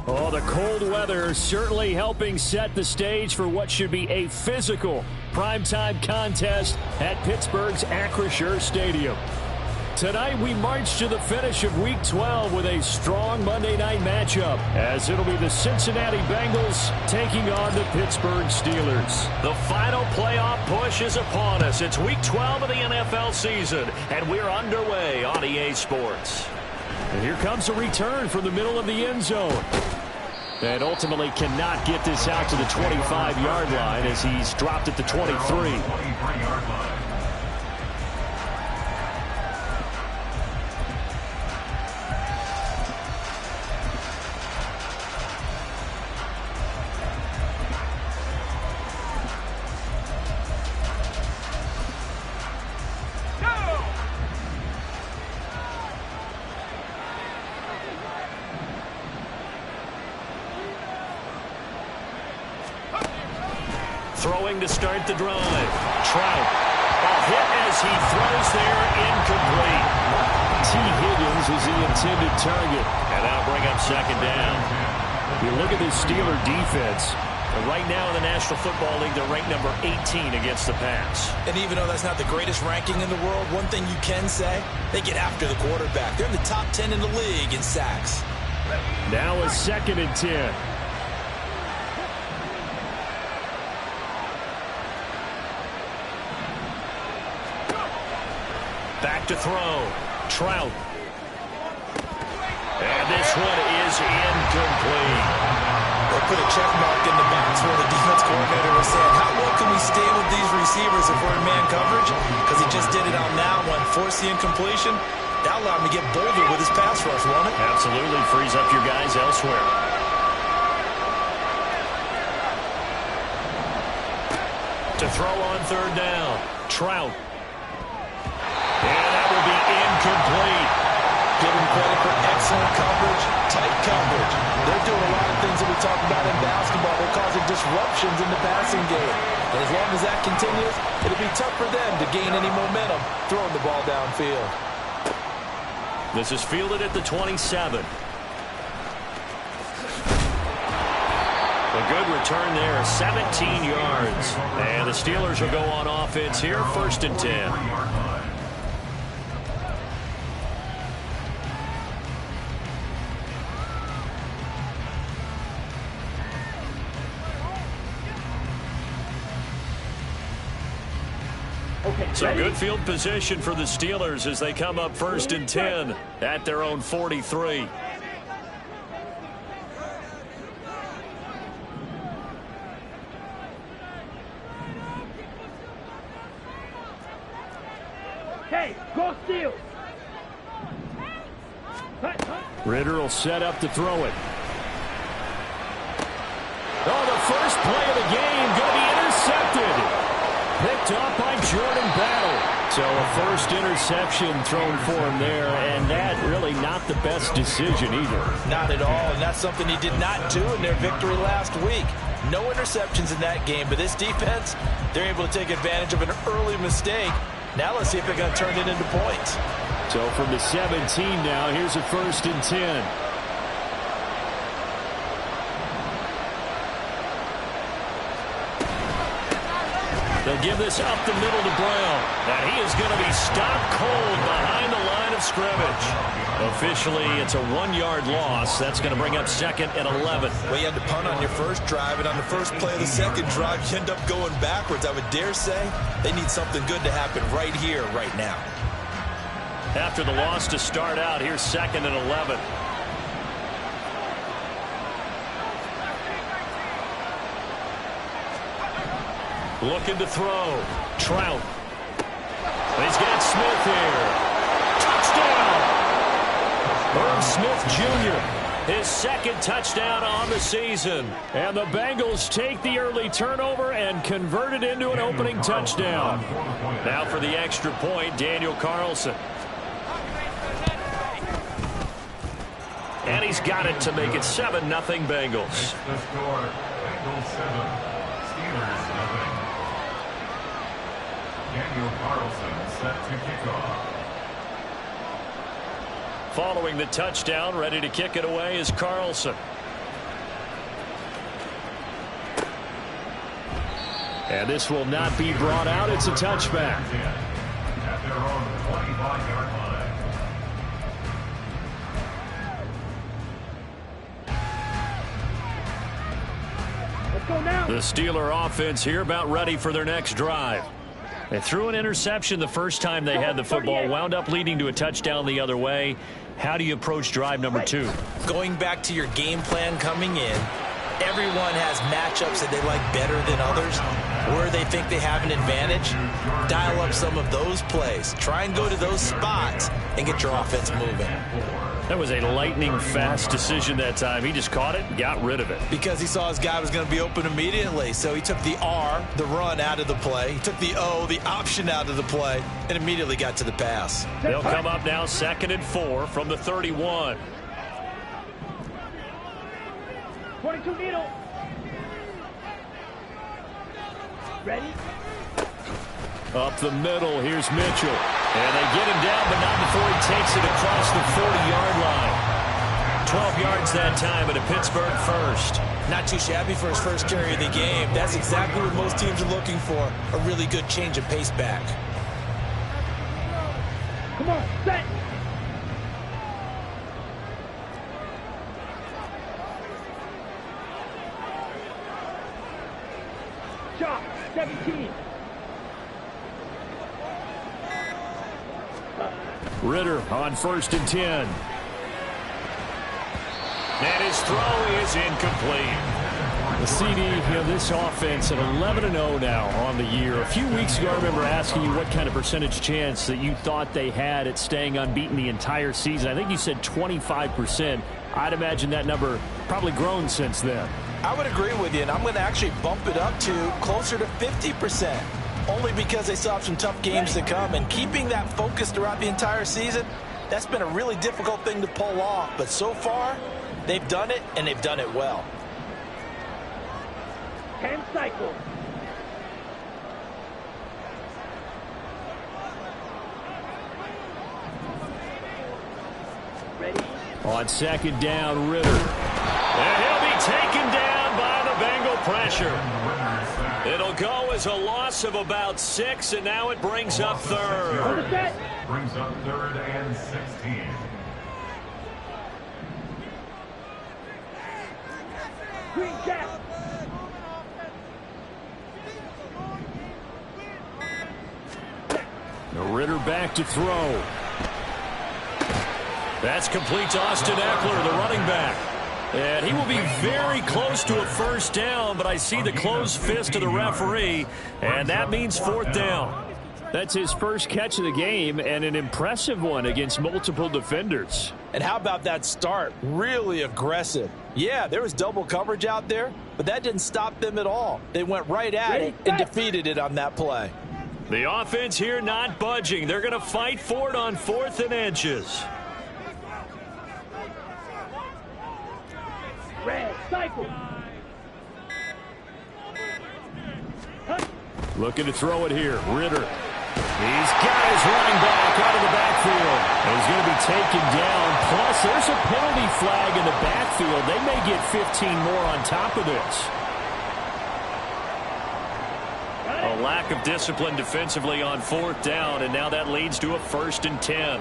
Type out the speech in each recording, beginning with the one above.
Oh, the cold weather certainly helping set the stage for what should be a physical primetime contest at Pittsburgh's Acrisure Stadium. Tonight we march to the finish of Week 12 with a strong Monday night matchup, as it'll be the Cincinnati Bengals taking on the Pittsburgh Steelers. The final playoff push is upon us. It's Week 12 of the NFL season, and we're underway on EA Sports. And here comes a return from the middle of the end zone. And ultimately cannot get this out to the 25-yard line as he's dropped at the 23. Throwing to start the drive. Trout. A hit as he throws there, incomplete. T. Higgins is the intended target. And that'll bring up second down. You look at this Steeler defense. And right now in the National Football League, they're ranked number 18 against the pass. And even though that's not the greatest ranking in the world, one thing you can say, they get after the quarterback. They're in the top 10 in the league in sacks. Now a 2nd and 10. Back to throw. Trout. And this one is incomplete. They put a check mark in the box where the defense coordinator was saying, how well can we stay with these receivers if we're in man coverage? Because he just did it on that one. Force the incompletion. That allowed him to get bolder with his pass rush, won't it? Absolutely. Frees up your guys elsewhere. To throw on 3rd down. Trout. And that will be incomplete. Give him credit for excellent coverage, tight coverage. They're doing a lot of things that we talk about in basketball. They're causing disruptions in the passing game. And as long as that continues, it'll be tough for them to gain any momentum throwing the ball downfield. This is fielded at the 27. A good return there, 17 yards. And the Steelers will go on offense here, 1st and 10. So good field position for the Steelers as they come up 1st and 10 at their own 43. Hey, go Steelers! Ritter will set up to throw it. Oh, the first play of the game going to be intercepted. Picked up by Jordan Battle. So a first interception thrown for him there, and that really not the best decision either. Not at all, and that's something he did not do in their victory last week. No interceptions in that game, but this defense, they're able to take advantage of an early mistake. Now let's see if they're going to turn it into points. So from the 17 now, here's a 1st and 10. They'll give this up the middle to Brown. And he is going to be stopped cold behind the line of scrimmage. Officially, it's a 1-yard loss. That's going to bring up 2nd and 11. Well, you had to punt on your first drive, and on the first play of the second drive, you end up going backwards. I would dare say they need something good to happen right here, right now. After the loss to start out, here's 2nd and 11. Looking to throw. Trout. He's got Smith here. Touchdown! Irv Smith Jr., his 2nd touchdown on the season. And the Bengals take the early turnover and convert it into an opening touchdown. Now for the extra point, Daniel Carlson. And he's got it to make it 7-0 Bengals. The score, Bengals 7, Steelers nothing. Daniel Carlson set to kick off. Following the touchdown, ready to kick it away is Carlson. And this will not be brought out. It's a touchback. At their own 25-yard line. Let's go now. The Steeler offense here about ready for their next drive. They threw an interception the first time they had the football, wound up leading to a touchdown the other way. How do you approach drive number 2? Going back to your game plan coming in, everyone has matchups that they like better than others. Where they think they have an advantage, dial up some of those plays. Try and go to those spots and get your offense moving. That was a lightning-fast decision that time. He just caught it and got rid of it. Because he saw his guy was going to be open immediately. So he took the R, the run, out of the play. He took the O, the option, out of the play, and immediately got to the pass. They'll come up now 2nd and 4 from the 31. 22 needle. Ready? Up the middle, here's Mitchell. And they get him down, but not before he takes it across the 40-yard line. 12 yards that time, and a Pittsburgh first. Not too shabby for his first carry of the game. That's exactly what most teams are looking for, a really good change of pace back. Come on, set. Shot, 17. Ritter on 1st and 10. And his throw is incomplete. The CD, this offense at 11-0 now on the year. A few weeks ago, I remember asking you what kind of percentage chance that you thought they had at staying unbeaten the entire season. I think you said 25%. I'd imagine that number probably grown since then. I would agree with you, and I'm going to actually bump it up to closer to 50%. Only because they still have some tough games to come, and keeping that focus throughout the entire season, that's been a really difficult thing to pull off. But so far, they've done it, and they've done it well. 10 cycles. Ready? On 2nd down, Ritter. And he'll be taken down by the Bengal pressure. It'll go as a loss of about 6, and now it brings up 3rd. Brings up 3rd and 16. Green jack. Ritter back to throw. That's complete to Austin Eckler, the running back. And he will be very close to a 1st down, but I see the closed fist of the referee, and that means 4th down. That's his first catch of the game, and an impressive one against multiple defenders. And how about that start? Really aggressive. Yeah, there was double coverage out there, but that didn't stop them at all. They went right at it and defeated it on that play. The offense here not budging. They're going to fight for it on 4th and inches. Red cycle. Looking to throw it here. Ritter. He's got his running back out of the backfield. And he's going to be taken down. Plus, there's a penalty flag in the backfield. They may get 15 more on top of this. A lack of discipline defensively on 4th down, and now that leads to a 1st and 10.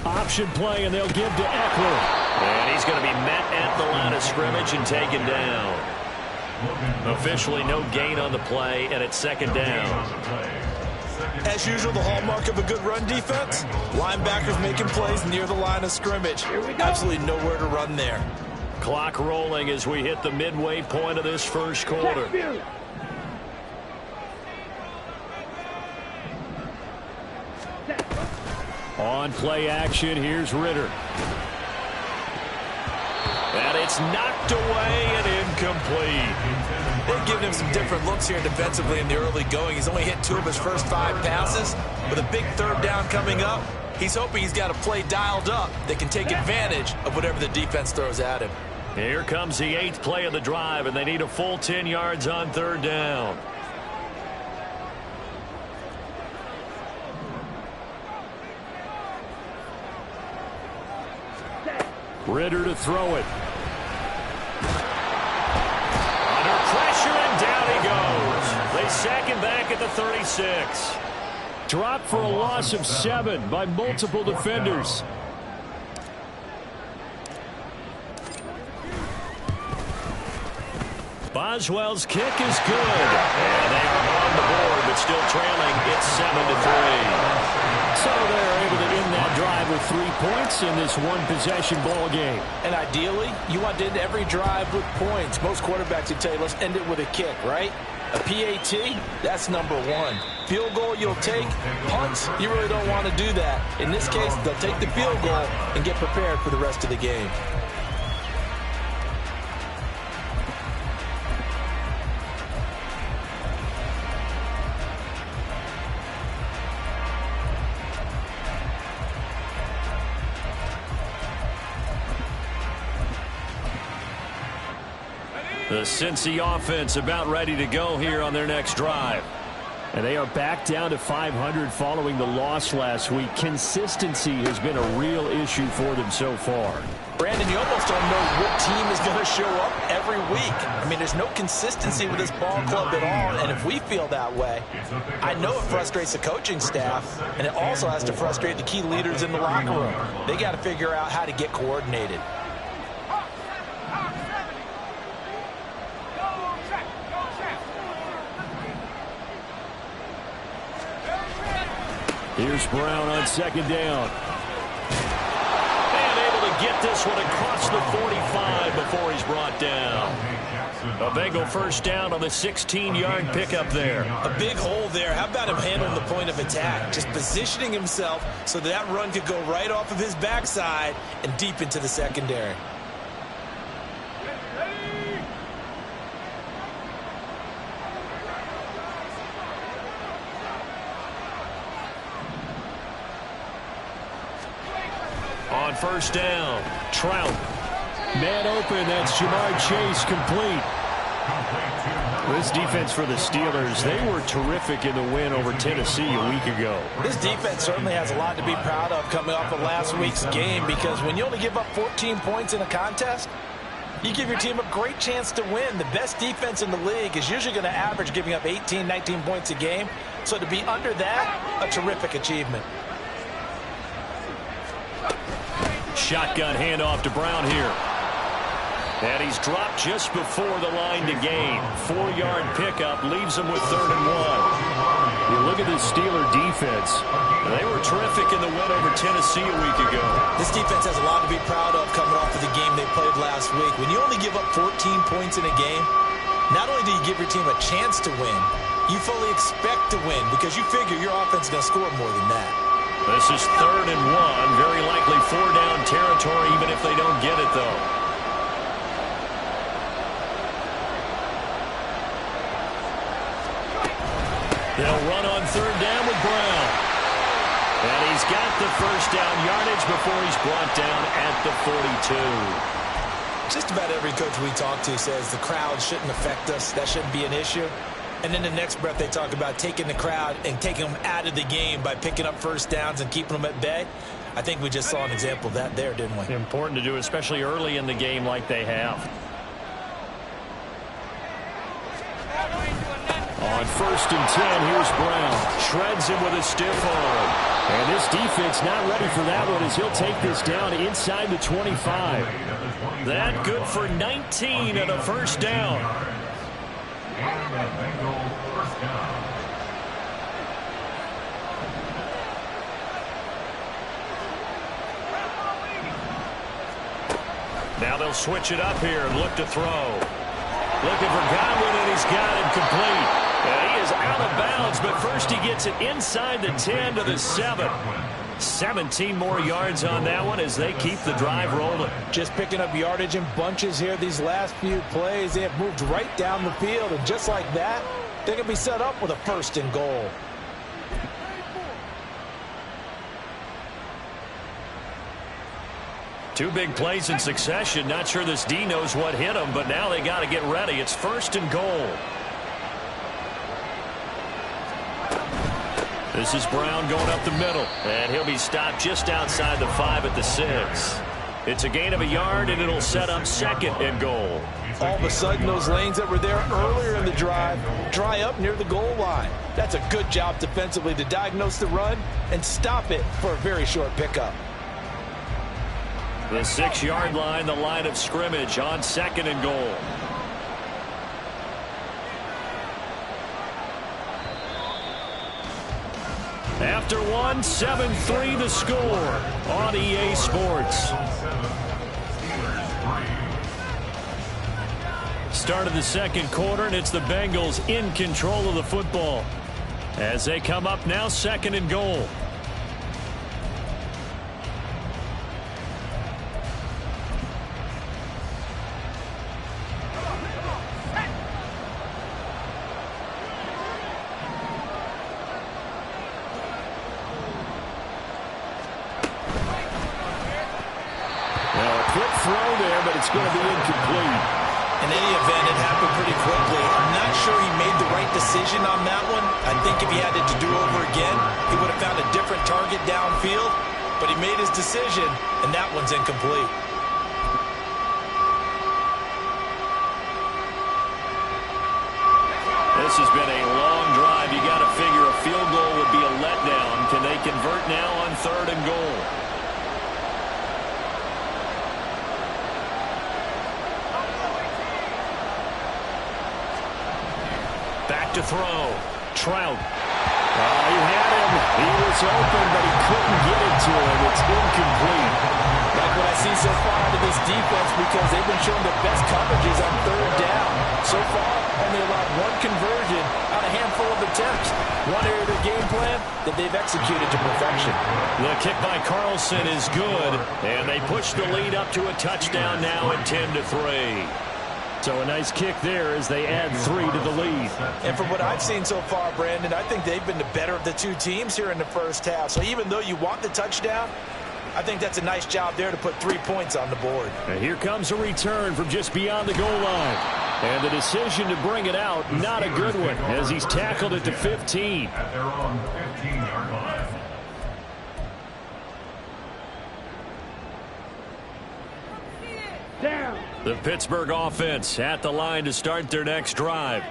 Option play, and they'll give to Eckler. And he's going to be met at the line of scrimmage and taken down. Officially no gain on the play, and it's 2nd down. As usual, the hallmark of a good run defense, linebackers making plays near the line of scrimmage. Absolutely nowhere to run there. Clock rolling as we hit the midway point of this 1st quarter. On play action, here's Ritter. And it's knocked away and incomplete. They've given him some different looks here defensively in the early going. He's only hit 2 of his first 5 passes. With a big 3rd down coming up, he's hoping he's got a play dialed up that can take advantage of whatever the defense throws at him. Here comes the 8th play of the drive, and they need a full 10 yards on 3rd down. Ritter to throw it. Under pressure, and down he goes. They sack him back at the 36. Dropped for a loss of 7 by multiple defenders. Boswell's kick is good. And they are on the board, but still trailing. It's 7-3. So they're able to end that drive with 3 points in this one-possession ball game. And ideally, you want to end every drive with points. Most quarterbacks would tell you, let's end it with a kick, right? A PAT, that's number 1. Field goal you'll take. Punts, you really don't want to do that. In this case, they'll take the field goal and get prepared for the rest of the game. The Cincy offense about ready to go here on their next drive. And they are back down to 500 following the loss last week. Consistency has been a real issue for them so far. Brandon, you almost don't know what team is going to show up every week. I mean, there's no consistency with this ball club at all, and if we feel that way, I know it frustrates the coaching staff, and it also has to frustrate the key leaders in the locker room. They got to figure out how to get coordinated. Here's Brown on second down. And able to get this one across the 45 before he's brought down. A Bengal first down on the 16-yard pickup there. A big hole there. How about him handling the point of attack? Just positioning himself so that run could go right off of his backside and deep into the secondary. On first down, Trout. Man open, that's Jamar Chase complete. This defense for the Steelers, they were terrific in the win over Tennessee a week ago. This defense certainly has a lot to be proud of coming off of last week's game, because when you only give up 14 points in a contest, you give your team a great chance to win. The best defense in the league is usually going to average giving up 18, 19 points a game. So to be under that, a terrific achievement. Shotgun handoff to Brown here. And he's dropped just before the line to gain. 4-yard pickup leaves him with 3rd and 1. You look at this Steeler defense. They were terrific in the win over Tennessee a week ago. This defense has a lot to be proud of coming off of the game they played last week. When you only give up 14 points in a game, not only do you give your team a chance to win, you fully expect to win because you figure your offense is going to score more than that. This is 3rd and 1. Very likely 4-down territory, even if they don't get it, though. They'll run on 3rd down with Brown. And he's got the first down yardage before he's brought down at the 42. Just about every coach we talk to says the crowd shouldn't affect us. That shouldn't be an issue. And in the next breath, they talk about taking the crowd and taking them out of the game by picking up first downs and keeping them at bay. I think we just saw an example of that there, didn't we? Important to do, especially early in the game like they have. On 1st and 10, here's Brown. Shreds him with a stiff arm. And this defense not ready for that one as he'll take this down inside the 25. That good for 19 and a first down. And the Bengals first down. Now they'll switch it up here and look to throw. Looking for Godwin, and he's got him complete. And he is out of bounds, but first he gets it inside the 10 to the 7. 17 more yards on that one as they keep the drive rolling. Just picking up yardage in bunches here these last few plays. They have moved right down the field, and just like that, they're going to be set up with a 1st and goal. Two big plays in succession. Not sure this D knows what hit him, but now they got to get ready. It's 1st and goal. This is Brown going up the middle, and he'll be stopped just outside the 5 at the 6. It's a gain of a yard, and it'll set up 2nd and goal. All of a sudden, those lanes that were there earlier in the drive dry up near the goal line. That's a good job defensively to diagnose the run and stop it for a very short pickup. The 6-yard line, the line of scrimmage on 2nd and goal. After one, 7-3 the score on EA Sports. Start of the 2nd quarter, and it's the Bengals in control of the football as they come up now 2nd and goal. Throw there, but it's going to be incomplete. In any event, it happened pretty quickly. I'm not sure he made the right decision on that one. I think if he had it to do over again, he would have found a different target downfield. But he made his decision, and that one's incomplete. This has been a long drive. You got to figure a field goal would be a letdown. Can they convert now on 3rd and goal? Back to throw. Trout. He had him. He was open, but he couldn't get it to him. It's incomplete. Like what I see so far out of this defense, because they've been showing the best coverages on 3rd down. So far, only allowed one conversion on a handful of attempts. One area of their game plan that they've executed to perfection. The kick by Carlson is good, and they push the lead up to a touchdown now at 10-3. So a nice kick there as they add 3 to the lead. And from what I've seen so far, Brandon, I think they've been the better of the two teams here in the first half. So even though you want the touchdown, I think that's a nice job there to put 3 points on the board. And here comes a return from just beyond the goal line. And the decision to bring it out, not a good one, as he's tackled it to 15. At their own 15-yard line. Down. The Pittsburgh offense at the line to start their next drive.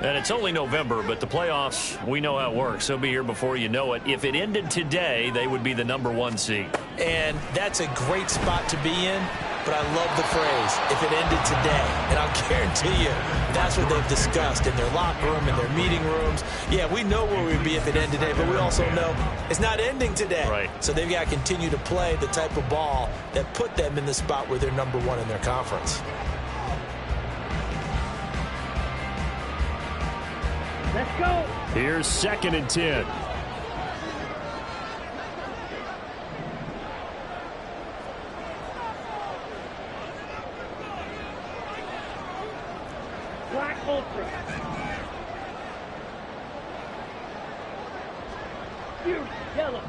And it's only November, but the playoffs, we know how it works. They'll be here before you know it. If it ended today, they would be the #1 seed. And that's a great spot to be in, but I love the phrase, if it ended today. And I'll guarantee you, that's what they've discussed in their locker room, in their meeting rooms. Yeah, we know where we'd be if it ended today, but we also know it's not ending today. Right. So they've got to continue to play the type of ball that put them in the spot where they're #1 in their conference. Let's go. Here's 2nd and 10. Black Ultra. Huge yellow.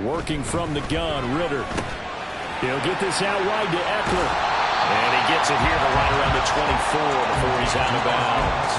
Working from the gun, Ritter. He'll get this out wide to Eckler. And he gets it here to right around the 24 before he's out of bounds.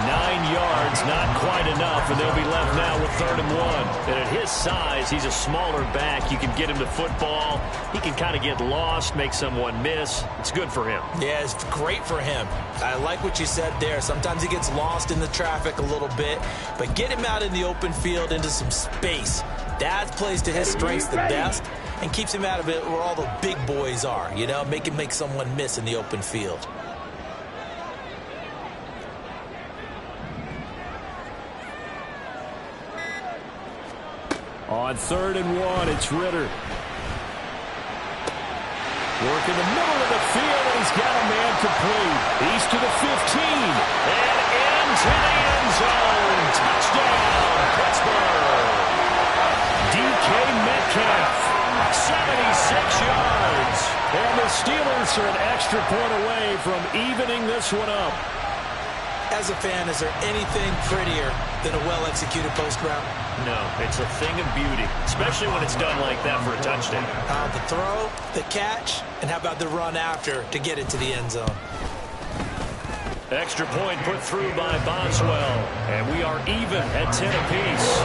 9 yards, not quite enough, and they'll be left now with 3rd and 1. And at his size, he's a smaller back. You can get him to football. He can kind of get lost, make someone miss. It's good for him. Yeah, it's great for him. I like what you said there. Sometimes he gets lost in the traffic a little bit, but get him out in the open field into some space. That plays to his strengths the best and keeps him out of it where all the big boys are, you know, make someone miss in the open field. On 3rd and 1, it's Ritter. Work in the middle of the field, and he's got a man complete. He's to the 15. And into the end zone. Touchdown, Pittsburgh. DK Metcalf. 76 yards. And the Steelers are an extra point away from evening this one up. As a fan, is there anything prettier than a well-executed post route? No, it's a thing of beauty, especially when it's done like that for a touchdown. The throw, the catch, and how about the run after to get it to the end zone? Extra point put through by Boswell, and we are even at 10 apiece.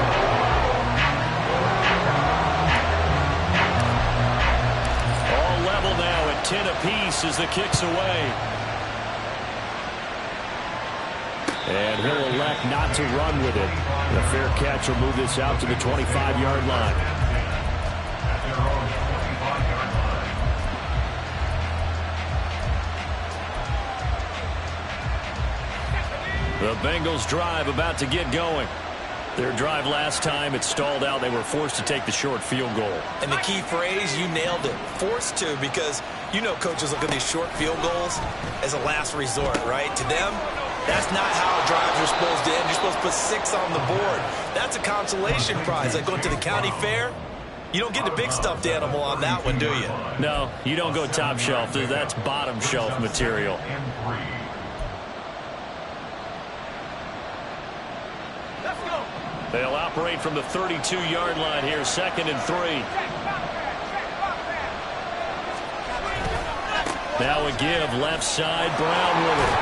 chases the kicks away. And he'll elect not to run with it. The fair catch will move this out to the 25-yard line. The Bengals drive about to get going. Their drive last time, it stalled out. They were forced to take the short field goal. And the key phrase, you nailed it. Forced to, because you know coaches look at these short field goals as a last resort, right? To them, that's not how drives are supposed to end. You're supposed to put 6 on the board. That's a consolation prize. Like going to the county fair, you don't get the big stuffed animal on that one, do you? No, you don't go top shelf. That's bottom shelf material. They'll operate from the 32-yard line here, 2nd and 3. Now a give, left side, Brown with it.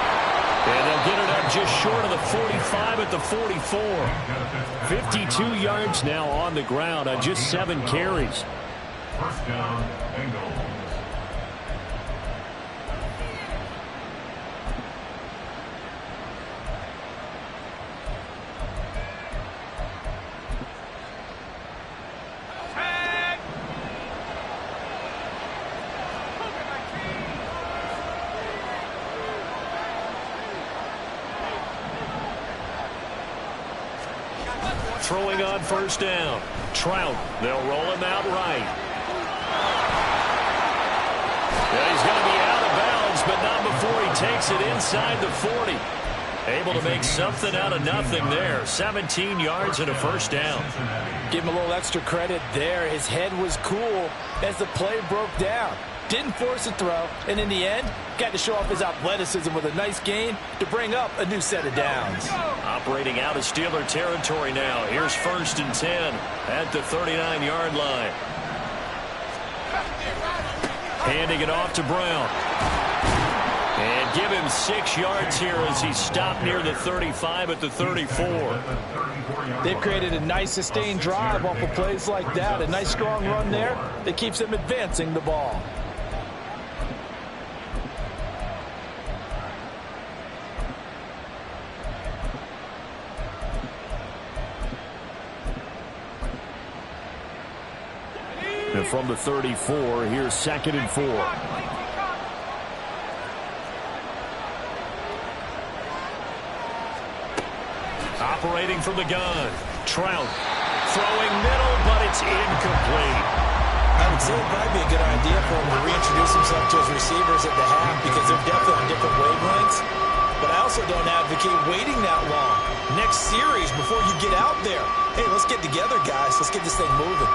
And they'll get it up just short of the 45 at the 44. 52 yards now on the ground on just 7 carries. First down, Bengals. Throwing on first down. Trout. They'll roll him out right. Yeah, he's going to be out of bounds, but not before he takes it inside the 40. Able to make something out of nothing there. 17 yards and a first down. Give him a little extra credit there. His head was cool as the play broke down. Didn't force a throw, and in the end, got to show off his athleticism with a nice gain to bring up a new set of downs. Operating out of Steeler territory now. Here's 1st and 10 at the 39-yard line. Handing it off to Brown. And give him 6 yards here as he stopped near the 35 at the 34. They've created a nice sustained drive off of plays like that. A nice strong run there that keeps them advancing the ball. And from the 34, here's 2nd and 4. Operating from the gun. Trout throwing middle, but it's incomplete. I would say it'd probably be a good idea for him to reintroduce himself to his receivers at the half because they're definitely on different wavelengths. But I also don't advocate waiting that long. Next series before you get out there. Hey, let's get together, guys. Let's get this thing moving.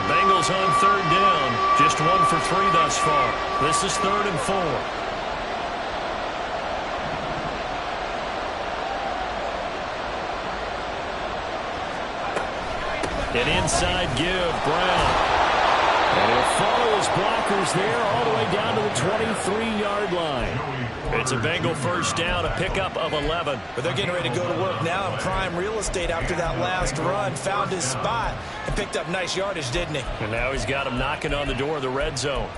Bengals on 3rd down. Just 1 for 3 thus far. This is 3rd and 4. An inside give, Brown. And he'll follow his blockers there all the way down to the 23-yard line. It's a Bengal first down, a pickup of 11. But they're getting ready to go to work now in prime real estate after that last run. Found his spot and picked up nice yardage, didn't he? And now he's got him knocking on the door of the red zone.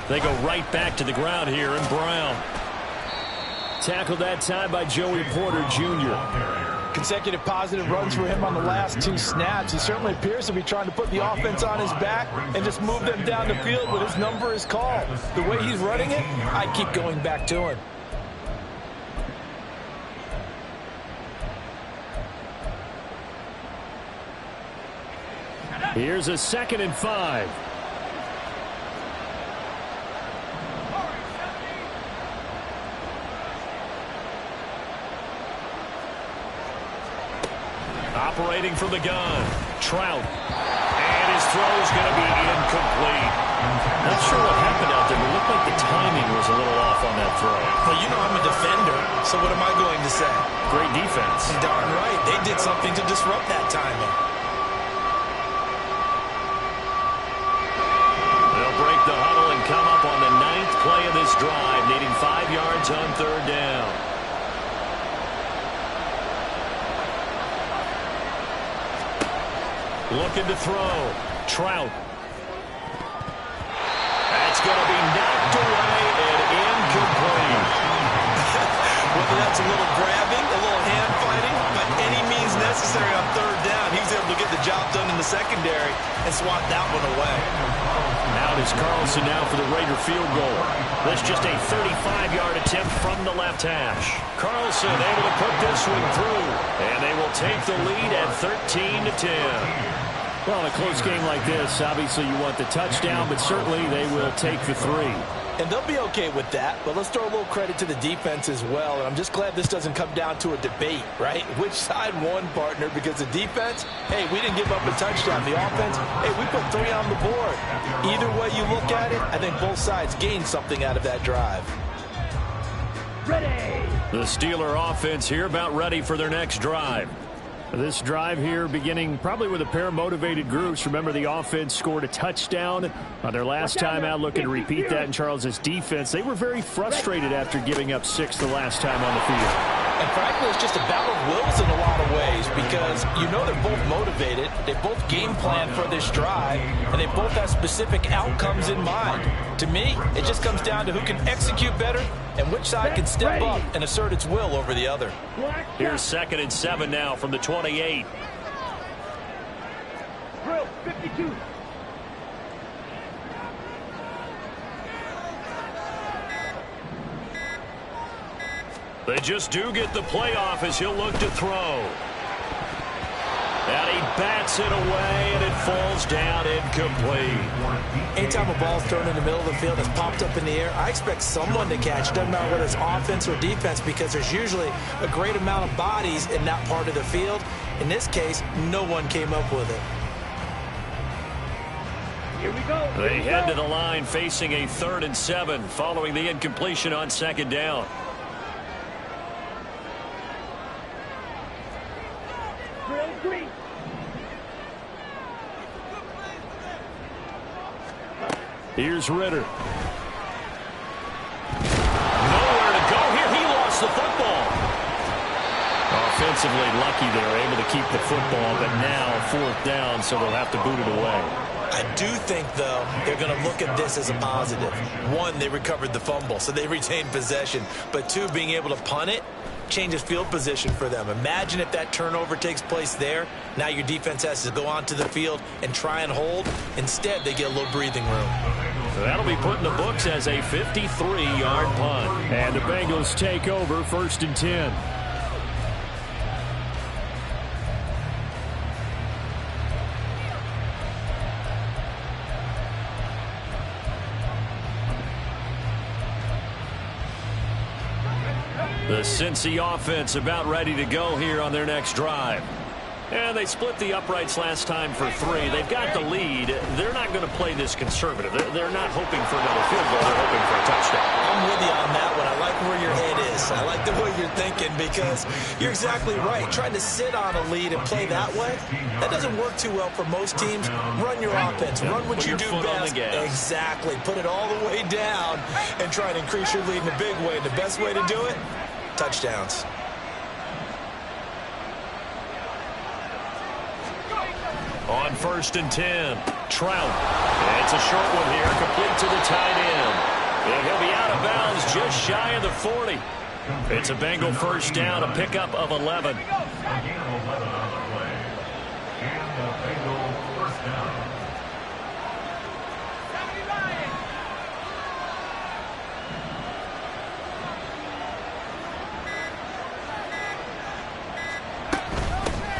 They go right back to the ground here, and Brown. Tackled that time by Joey Porter Jr. Consecutive positive runs for him on the last 2 snaps. He certainly appears to be trying to put the offense on his back and just move them down the field when his number is called. The way he's running it, I keep going back to him. Here's a 2nd and 5. Operating from the gun. Trout. And his throw's going to be incomplete. Not sure what happened out there, but it looked like the timing was a little off on that throw. Well, you know I'm a defender. So what am I going to say? Great defense. Darn right. They did something to disrupt that timing. They'll break the huddle and come up on the 9th play of this drive, needing 5 yards on 3rd down. Looking to throw. Trout. That's going to be knocked away and incomplete. Whether that's a little grabbing, a little hand fighting, by any means necessary on 3rd down, he was able to get the job done in the secondary and swat that one away. Out is Carlson now for the Raider field goal. That's just a 35-yard attempt from the left hash. Carlson able to put this one through, and they will take the lead at 13-10. Well, in a close game like this, obviously you want the touchdown, but certainly they will take the 3. And they'll be okay with that, but let's throw a little credit to the defense as well. And I'm just glad this doesn't come down to a debate, right? Which side won, partner? Because the defense, hey, we didn't give up a touchdown. The offense, hey, we put 3 on the board. Either way you look at it, I think both sides gained something out of that drive. Ready. The Steeler offense here about ready for their next drive. This drive here beginning probably with a pair of motivated groups. Remember, the offense scored a touchdown on their last time out. Looking to repeat that in Charles's defense. They were very frustrated after giving up 6 the last time on the field. And frankly, it's just a battle of wills in a lot of ways because you know they're both motivated. They both game plan for this drive, and they both have specific outcomes in mind. To me, it just comes down to who can execute better and which side can step up and assert its will over the other. Here's 2nd and 7 now from the 28. Drill 52. They just do get the playoff as he'll look to throw. And he bats it away, and it falls down incomplete. Anytime a ball's thrown in the middle of the field that's popped up in the air, I expect someone to catch. Doesn't matter whether it's offense or defense, because there's usually a great amount of bodies in that part of the field. In this case, no one came up with it. Here we go. They head to the line facing a 3rd and 7 following the incompletion on 2nd down. Drill 3. Here's Ritter. Nowhere to go here. He lost the football. Offensively lucky they're able to keep the football, but now 4th down, so they'll have to boot it away. I do think, though, they're going to look at this as a positive. 1, they recovered the fumble, so they retained possession. But 2, being able to punt it changes field position for them. Imagine if that turnover takes place there. Now your defense has to go onto the field and try and hold. Instead, they get a little breathing room. That'll be put in the books as a 53-yard punt. And the Bengals take over 1st and 10. The Cincy offense about ready to go here on their next drive. And they split the uprights last time for 3. They've got the lead. They're not going to play this conservative. They're not hoping for another field goal. They're hoping for a touchdown. I'm with you on that one. I like where your head is. I like the way you're thinking because you're exactly right. Trying to sit on a lead and play that way, that doesn't work too well for most teams. Run your offense. Run what you do best. Exactly. Put it all the way down and try and increase your lead in a big way. And the best way to do it, touchdowns. On 1st and 10, Trout. It's a short one here, complete to the tight end. And he'll be out of bounds just shy of the 40. It's a Bengal 1st down, a pickup of 11. Again, 11 on the play. And the Bengal 1st down.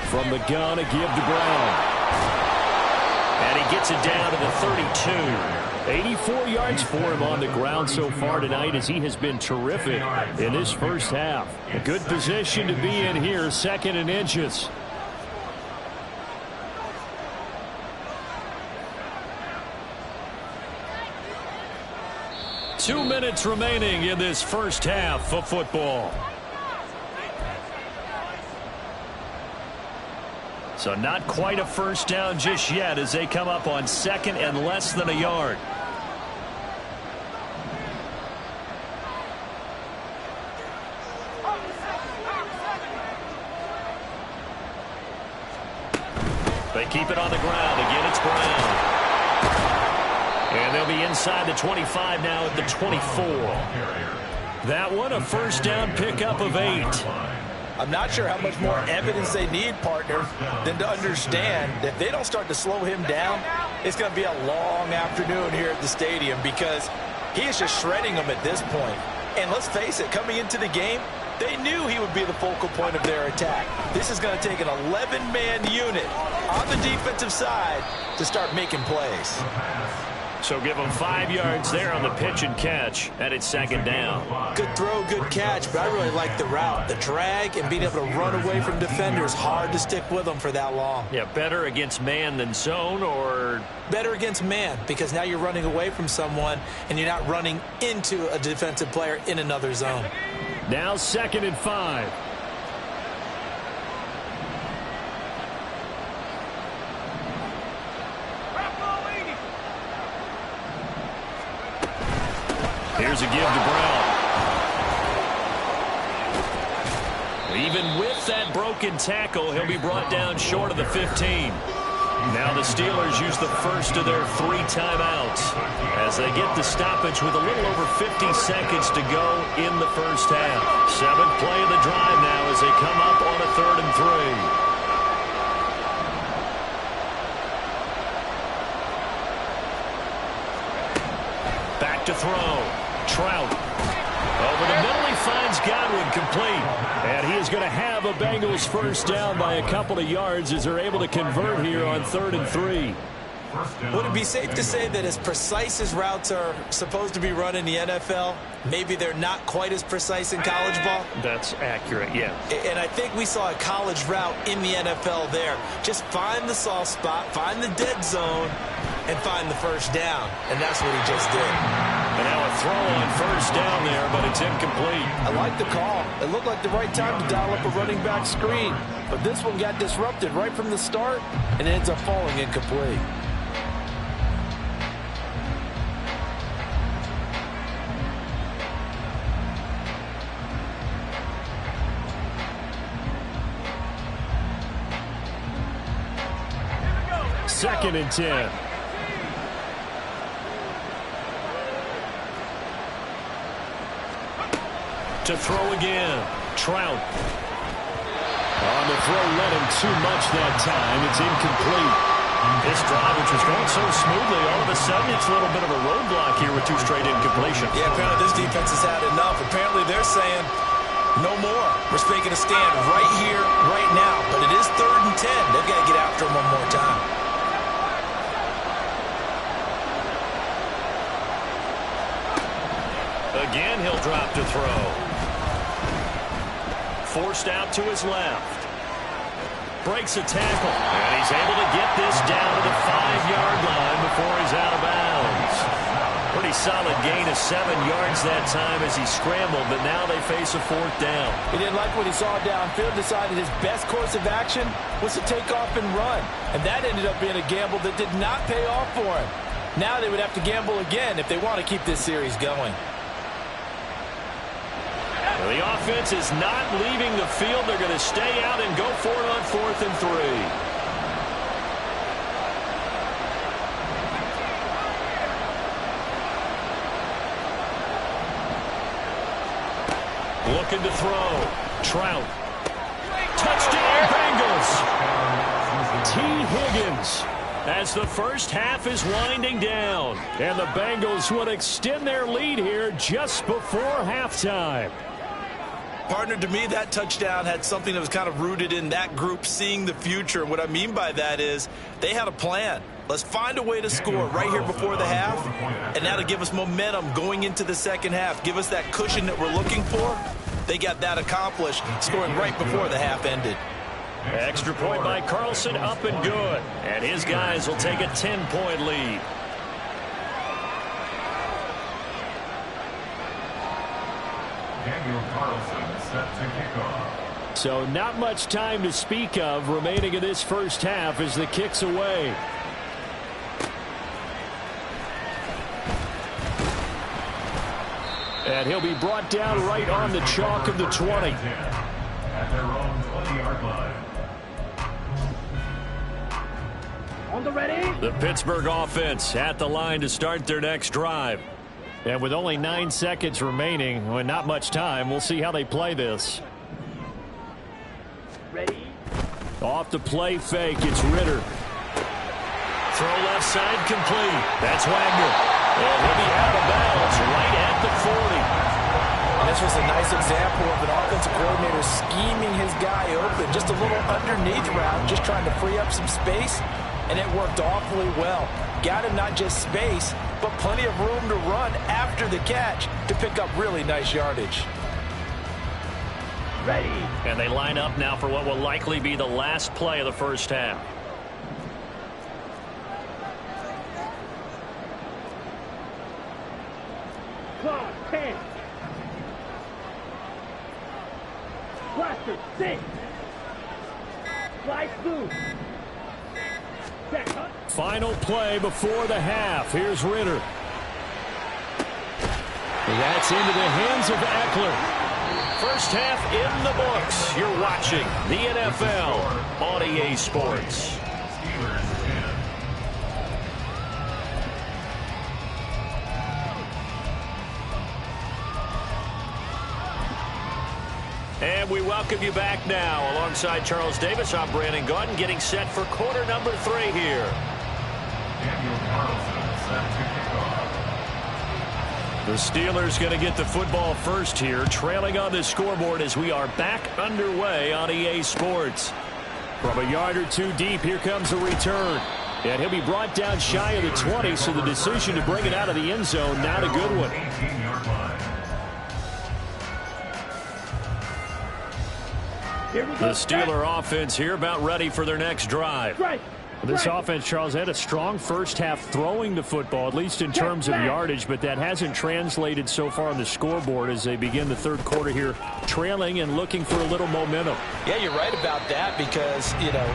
From the gun, a give to Brown. And he gets it down to the 32. 84 yards for him on the ground so far tonight as he has been terrific in this first half. A good position to be in here, 2nd and inches. Two minutes remaining in this first half of football. So not quite a first down just yet as they come up on second and less than a yard. They keep it on the ground. Again, it's Brown. And they'll be inside the 25 now at the 24. That one, a first down pickup of 8. I'm not sure how much more evidence they need, partner, than to understand that if they don't start to slow him down, it's going to be a long afternoon here at the stadium because he is just shredding them at this point. And let's face it, coming into the game, they knew he would be the focal point of their attack. This is going to take an 11-man unit on the defensive side to start making plays. So give them 5 yards there on the pitch and catch, and it's second down. Good throw, good catch, but I really like the route. The drag and being able to run away from defenders, hard to stick with them for that long. Yeah, better against man than zone, or? Better against man, because now you're running away from someone and you're not running into a defensive player in another zone. Now second and 5. Here's a give to Brown. Even with that broken tackle, he'll be brought down short of the 15. Now the Steelers use the first of their 3 timeouts as they get the stoppage with a little over 50 seconds to go in the first half. 7th play of the drive now as they come up on a 3rd and 3. Back to throw. Trout. Over the middle, he finds Godwin complete. And he is going to have a Bengals first down by a couple of yards as they're able to convert here on 3rd and 3. Would it be safe to say that as precise as routes are supposed to be run in the NFL, maybe they're not quite as precise in college ball? That's accurate, yeah. And I think we saw a college route in the NFL there. Just find the soft spot, find the dead zone, and find the first down. And that's what he just did. And now a throw on first down there, but it's incomplete. I like the call. It looked like the right time to dial up a running back screen. But this one got disrupted right from the start and ends up falling incomplete. Second and 10. To throw again. Trout. On the throw, led him too much that time. It's incomplete. This drive, which was going so smoothly, all of a sudden it's a little bit of a roadblock here with 2 straight incompletions. Yeah, apparently this defense has had enough. Apparently they're saying no more. We're making a stand right here, right now. But it is 3rd and 10. They've got to get after him one more time. Again, he'll drop to throw. Forced out to his left. Breaks a tackle. And he's able to get this down to the 5-yard line before he's out of bounds. Pretty solid gain of 7 yards that time as he scrambled, but now they face a 4th down. He didn't like what he saw downfield, decided his best course of action was to take off and run. And that ended up being a gamble that did not pay off for him. Now they would have to gamble again if they want to keep this series going. The offense is not leaving the field. They're going to stay out and go for it on 4th and 3. Looking to throw. Trout. Touchdown, Bengals. T. Higgins as the first half is winding down. And the Bengals would extend their lead here just before halftime. Partner, to me, that touchdown had something that was kind of rooted in that group seeing the future. What I mean by that is they had a plan. Let's find a way to score right here before the half, and now to give us momentum going into the second half, give us that cushion that we're looking for. They got that accomplished, scoring right before the half ended. Extra point by Carlson, up and good. And his guys will take a 10-point lead. Daniel Carlson set to kick off. So not much time to speak of remaining in this first half as the kick's away. And he'll be brought down right on the chalk of the 20. At their own 20-yard line. On the ready. The Pittsburgh offense at the line to start their next drive. And with only 9 seconds remaining, well, not much time, we'll see how they play this. Ready. Off the play fake, it's Ritter. Throw left side complete. That's Wagner. And he'll be out of bounds right at the 40. And this was a nice example of an offensive coordinator scheming his guy open. Just a little underneath route, just trying to free up some space. And it worked awfully well. Got him not just space, but plenty of room to run after the catch to pick up really nice yardage. Ready. And they line up now for what will likely be the last play of the first half. Clock 10. Blaster 6. Fly through. Back up. Final play before the half. Here's Ritter. That's into the hands of Eckler. First half in the books. You're watching the NFL on EA Sports. Steelers 10. And we welcome you back now. Alongside Charles Davis, I'm Brandon Gaudin, getting set for quarter number 3 here. Daniel Carlson set to kick off. The Steelers going to get the football first here, trailing on the scoreboard as we are back underway on EA Sports. From a yard or two deep, here comes a return. And he'll be brought down shy of the 20, so the decision to bring it out of the end zone, not a good one. 18-yard line. Here we go. The Steeler offense here about ready for their next drive. Strike. This offense, Charles, had a strong first half throwing the football, at least in terms of yardage, but that hasn't translated so far on the scoreboard as they begin the third quarter here, trailing and looking for a little momentum. Yeah, you're right about that because,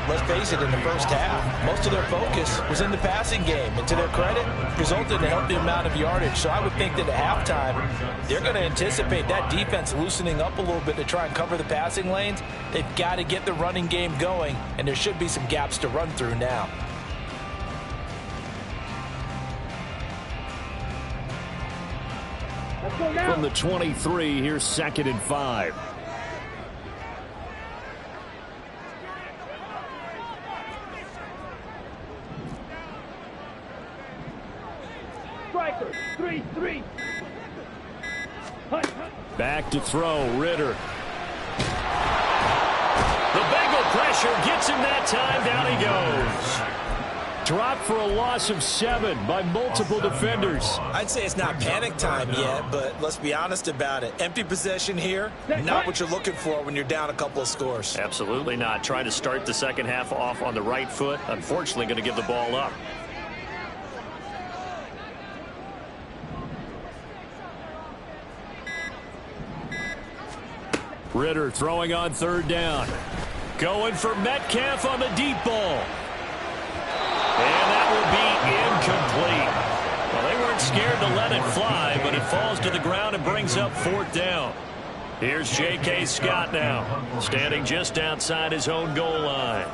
let's face it, in the first half, most of their focus was in the passing game. And to their credit, resulted in a healthy amount of yardage. So I would think that at halftime, they're going to anticipate that defense loosening up a little bit to try and cover the passing lanes. They've got to get the running game going, and there should be some gaps to run through now. Let's go now. From the 23, here's 2nd and 5. Striker. 3-3. Hunt, hunt. Back to throw, Ritter. The Bengal pressure gets him that time. Down he goes. Dropped for a loss of 7 by multiple defenders. I'd say it's not panic time yet, but let's be honest about it. Empty possession here, not what you're looking for when you're down a couple of scores. Absolutely not. Trying to start the second half off on the right foot. Unfortunately, going to give the ball up. Ritter throwing on 3rd down. Going for Metcalf on the deep ball. And that will be incomplete. Well, they weren't scared to let it fly, but it falls to the ground and brings up 4th down. Here's J.K. Scott now, standing just outside his own goal line.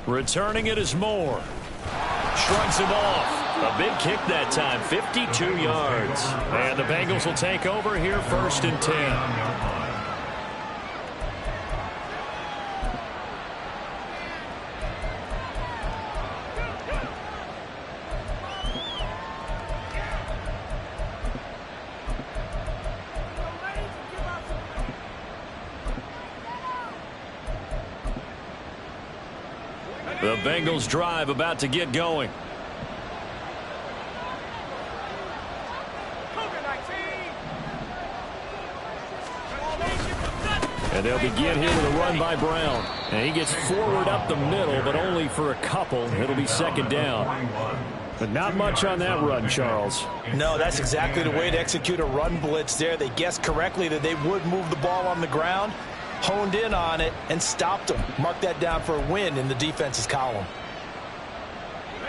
Returning it is Moore. Shrugs him off. A big kick that time, 52 yards. And the Bengals will take over here 1st and 10. The Bengals drive about to get going. And they'll begin here with a run by Brown. And he gets forward up the middle, but only for a couple. It'll be second down. But not much on that run, Charles. No, that's exactly the way to execute a run blitz there. They guessed correctly that they would move the ball on the ground, honed in on it, and stopped them. Mark that down for a win in the defense's column.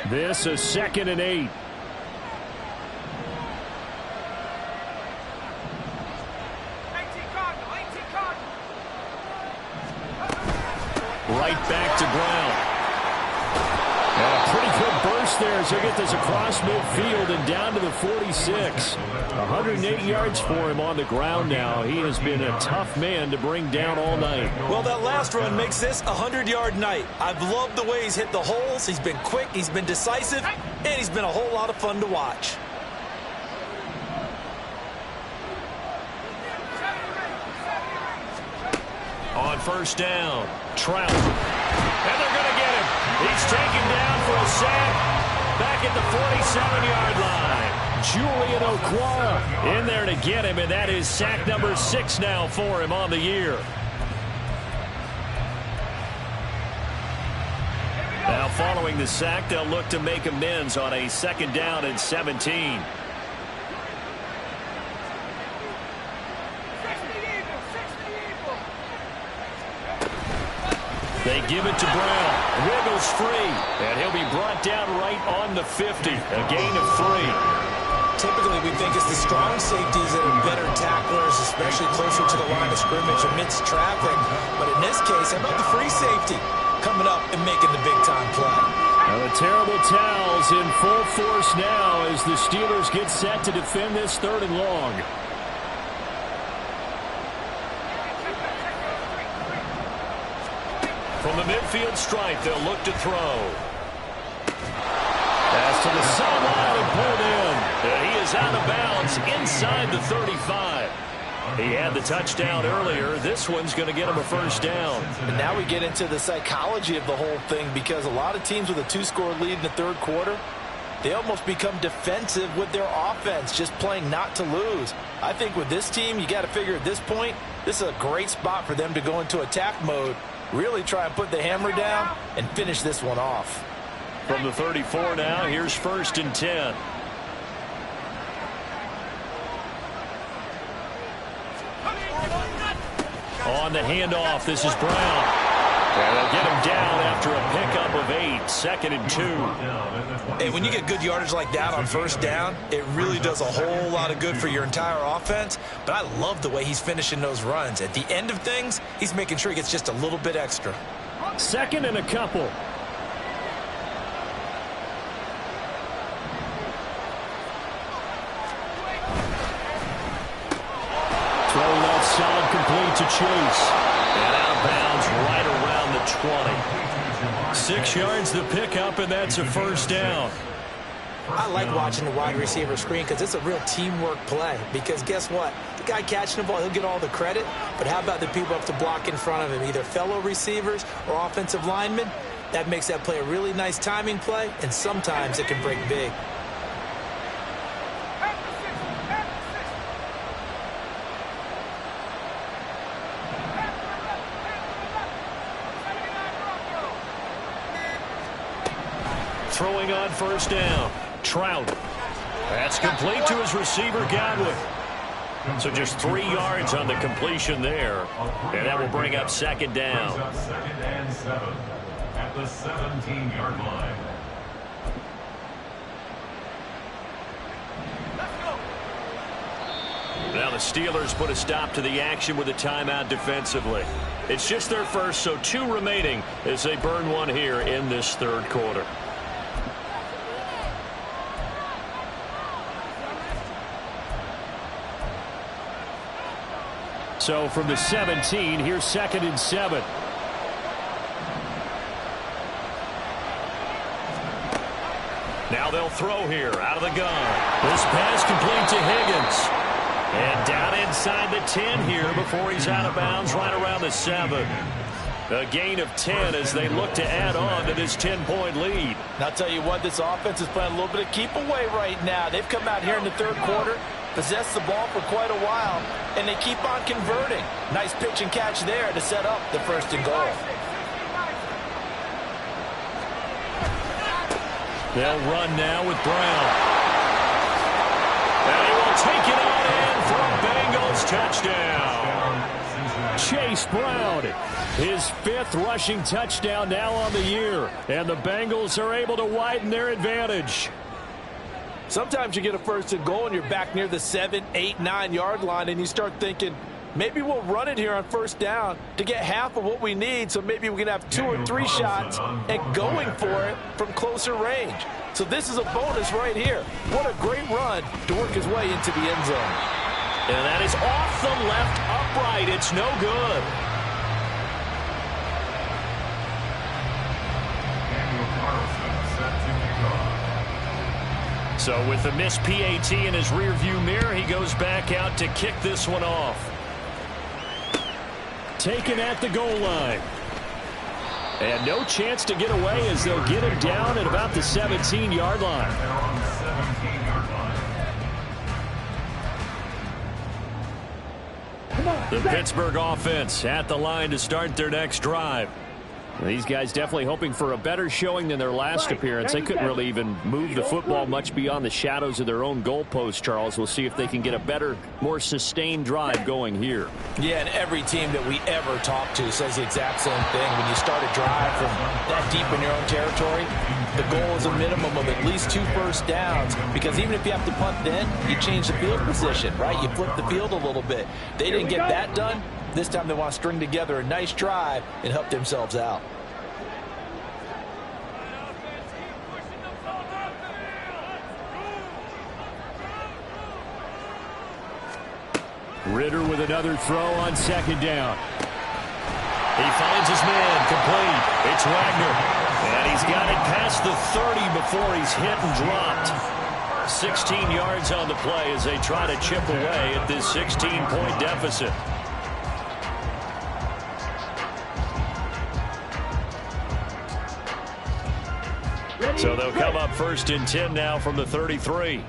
This is 2nd and 8. Right back to Brown. And a pretty good burst there as he'll get this across midfield and down to the 46. 108 yards for him on the ground now. He has been a tough man to bring down all night. Well, that last run makes this a 100-yard night. I've loved the way he's hit the holes. He's been quick, he's been decisive, and he's been a whole lot of fun to watch. On first down, Trout. And they're going to get him. He's taken down for a sack back at the 47-yard line. Julian Okwara In there to get him, and that is sack number 6 now for him on the year. Now following the sack, they'll look to make amends on a 2nd down and 17. They give it to Brown. Wiggles free. And he'll be brought down right on the 50. A gain of 3. Typically, we think it's the strong safeties that are better tacklers, especially closer to the line of scrimmage amidst traffic. But in this case, how about the free safety coming up and making the big-time play? Now the terrible towels in full force now as the Steelers get set to defend this 3rd and long. From the midfield stripe, they'll look to throw. Pass to the sideline and pulled in. And he is out of bounds inside the 35. He had the touchdown earlier. This one's going to get him a first down. And now we get into the psychology of the whole thing, because a lot of teams with a 2-score lead in the 3rd quarter, they almost become defensive with their offense, just playing not to lose. I think with this team, you got to figure at this point, this is a great spot for them to go into attack mode, really try and put the hammer down and finish this one off. From the 34 now, here's 1st and 10. On the handoff, this is Brown. And they'll get him down after a pickup of 8. 2nd and 2. Hey, when you get good yardage like that on first down, it really does a whole lot of good for your entire offense. But I love the way he's finishing those runs. At the end of things, he's making sure he gets just a little bit extra. 2nd and a couple. Thrown outside, complete to Chase. And out of bounds right around the 20. 6 yards the pickup, and that's a first down. I like watching the wide receiver screen because it's a real teamwork play. Because guess what? The guy catching the ball, he'll get all the credit. But how about the people up to block in front of him, either fellow receivers or offensive linemen? That makes that play a really nice timing play, and sometimes it can break big. Throwing on first down, Trout. That's complete to his receiver, Godwin. So just 3 yards on the completion there. And that will bring up 2nd down. 2nd and 7 at the 17-yard line. Now the Steelers put a stop to the action with a timeout defensively. It's just their first, so 2 remaining as they burn one here in this 3rd quarter. So from the 17, here's 2nd and 7. Now they'll throw here out of the gun. This pass complete to Higgins. And down inside the 10 here before he's out of bounds right around the 7. A gain of 10 as they look to add on to this 10-point lead. And I'll tell you what, this offense is playing a little bit of keep away right now. They've come out here in the 3rd quarter Possessed the ball for quite a while, and they keep on converting. Nice pitch and catch there to set up the 1st and goal. They'll run now with Brown. And he will take it on in for a Bengals touchdown. Chase Brown, his 5th rushing touchdown now on the year. And the Bengals are able to widen their advantage. Sometimes you get a 1st and goal and you're back near the 7, 8, 9 yard line and you start thinking, maybe we'll run it here on 1st down to get half of what we need, so maybe we can have 2 or 3 shots and going for it from closer range. So this is a bonus right here. What a great run to work his way into the end zone. And that is off the left upright. It's no good. So with the missed PAT in his rearview mirror, he goes back out to kick this one off. Taken at the goal line. And no chance to get away as they'll get him down at about the 17-yard line. The Pittsburgh offense at the line to start their next drive. These guys definitely hoping for a better showing than their last appearance. They couldn't really even move the football much beyond the shadows of their own goalpost, Charles. We'll see if they can get a better, more sustained drive going here. Yeah, and every team that we ever talk to says the exact same thing. When you start a drive from that deep in your own territory, the goal is a minimum of at least 2 first downs, because even if you have to punt then, you change the field position, right? You flip the field a little bit. They didn't get that done. This time they want to string together a nice drive and help themselves out. Ritter with another throw on 2nd down. He finds his man, complete. It's Wagner. And he's got it past the 30 before he's hit and dropped. 16 yards on the play as they try to chip away at this 16-point deficit. So they'll come up 1st and 10 now from the 33.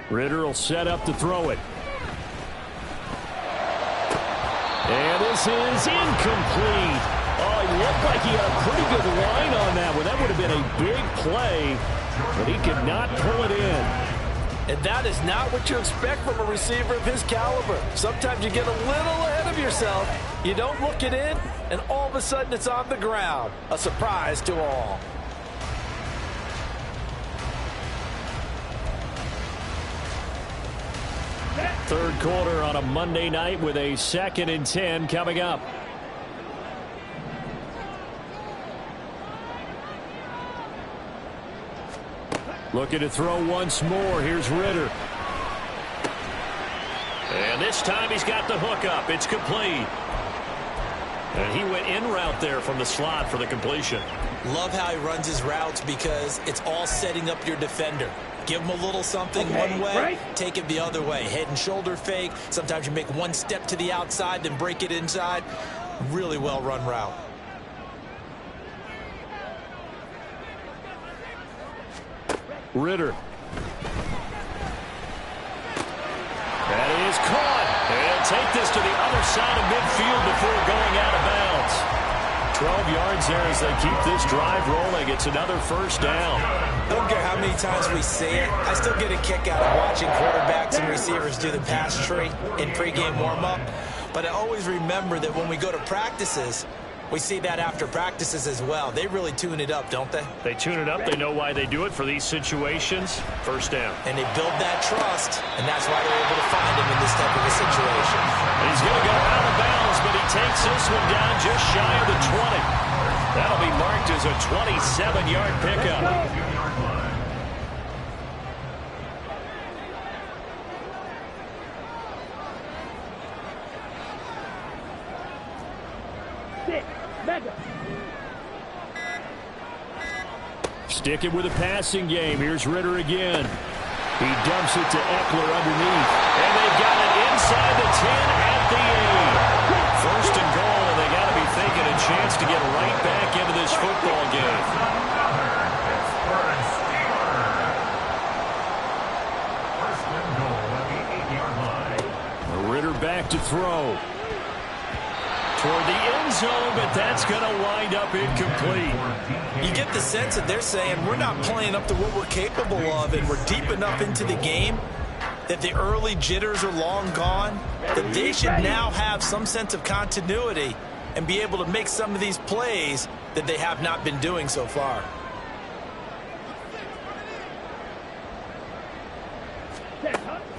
Ritter will set up to throw it. And this is incomplete. Oh, it looked like he had a pretty good line on that one. That would have been a big play, but he could not pull it in. And that is not what you expect from a receiver of his caliber. Sometimes you get a little ahead of yourself. You don't look it in, and all of a sudden it's on the ground. A surprise to all. Third quarter on a Monday night with a 2nd and 10 coming up. Looking to throw once more. Here's Ritter. And this time he's got the hook up. It's complete. And he went in route there from the slot for the completion. Love how he runs his routes because it's all setting up your defender. Give him a little something one way, take it the other way. Head and shoulder fake. Sometimes you make one step to the outside, then break it inside. Really well run route. Ritter. That is caught. And he'll take this to the other side of midfield before going out of bounds. 12 yards there as they keep this drive rolling. It's another 1st down. I don't care how many times we say it. I still get a kick out of watching quarterbacks and receivers do the pass tree in pregame warm-up. But I always remember that when we go to practices, we see that after practices as well. They really tune it up, don't they? They tune it up. They know why they do it for these situations. 1st down. And they build that trust, and that's why they're able to find him in this type of a situation. He's going to go out of bounds, but he takes this one down just shy of the 20. That'll be marked as a 27-yard pickup. Stick it with a passing game. Here's Ritter again. He dumps it to Eckler underneath. And they've got it inside the 10 at First and goal, and they got to be thinking a chance to get right back into this football game. First and goal at the 8-yard line. Ritter back to throw. Toward the end zone, but that's going to wind up incomplete. You get the sense that they're saying we're not playing up to what we're capable of, and we're deep enough into the game that the early jitters are long gone, that they should now have some sense of continuity and be able to make some of these plays that they have not been doing so far.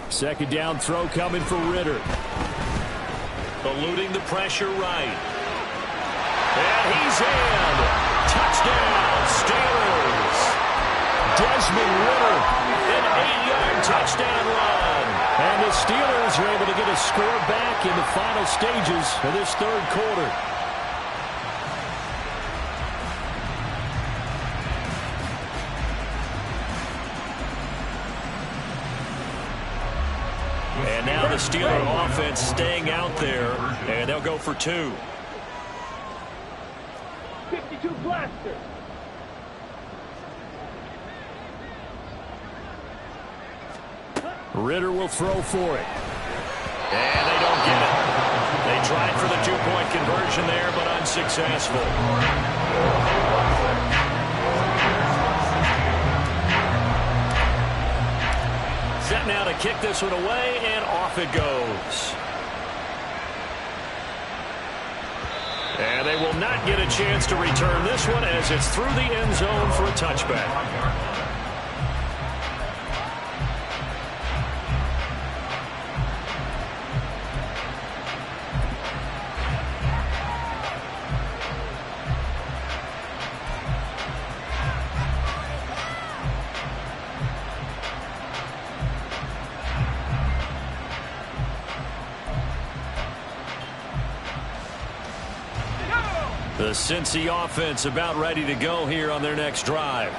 Second down throw coming for Ritter. Eluding the pressure right. And he's in. Touchdown, Steelers. Desmond Ritter, an 8-yard touchdown run. And the Steelers are able to get a score back in the final stages of this third quarter. And now the Steeler offense staying out there, and they'll go for 2. 52 blaster. Ritter will throw for it. And they don't get it. They tried for the 2-point conversion there, but unsuccessful. Set now to kick this one away, and off it goes. And they will not get a chance to return this one as it's through the end zone for a touchback. The Cincy offense about ready to go here on their next drive.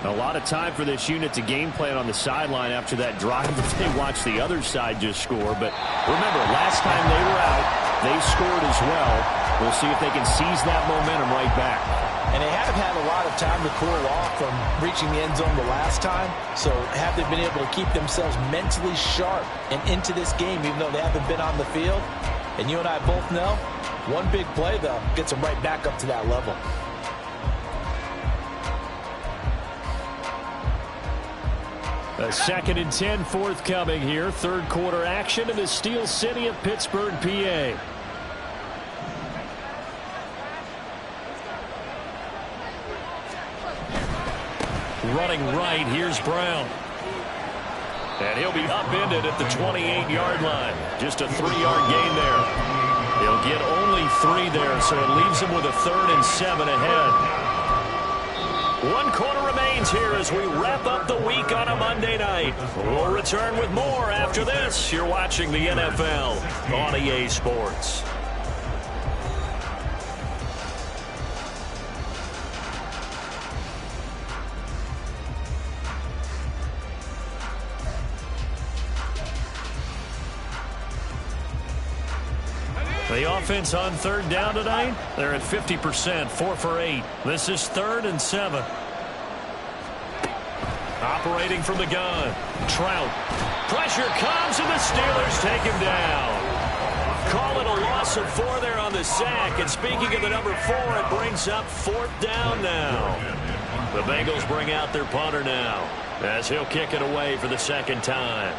A lot of time for this unit to game plan on the sideline after that drive that they watched the other side just score. But remember, last time they were out, they scored as well. We'll see if they can seize that momentum right back. And they have had a lot of time to cool off from reaching the end zone the last time. So have they been able to keep themselves mentally sharp and into this game, even though they haven't been on the field? And you and I both know, one big play, though, gets them right back up to that level. A 2nd and 10 forthcoming here. Third quarter action in the Steel City of Pittsburgh, PA. Running right, here's Brown. And he'll be upended at the 28-yard line. Just a 3-yard gain there. He'll get only 3 there, so it leaves him with a 3rd and 7 ahead. 1 quarter remains here as we wrap up the week on a Monday night. We'll return with more after this. You're watching the NFL on EA Sports. The offense on 3rd down tonight, they're at 50%, 4 for 8. This is 3rd and 7. Operating from the gun, Trout. Pressure comes, and the Steelers take him down. Call it a loss of 4 there on the sack. And speaking of the number 4, it brings up 4th down now. The Bengals bring out their punter now as he'll kick it away for the 2nd time.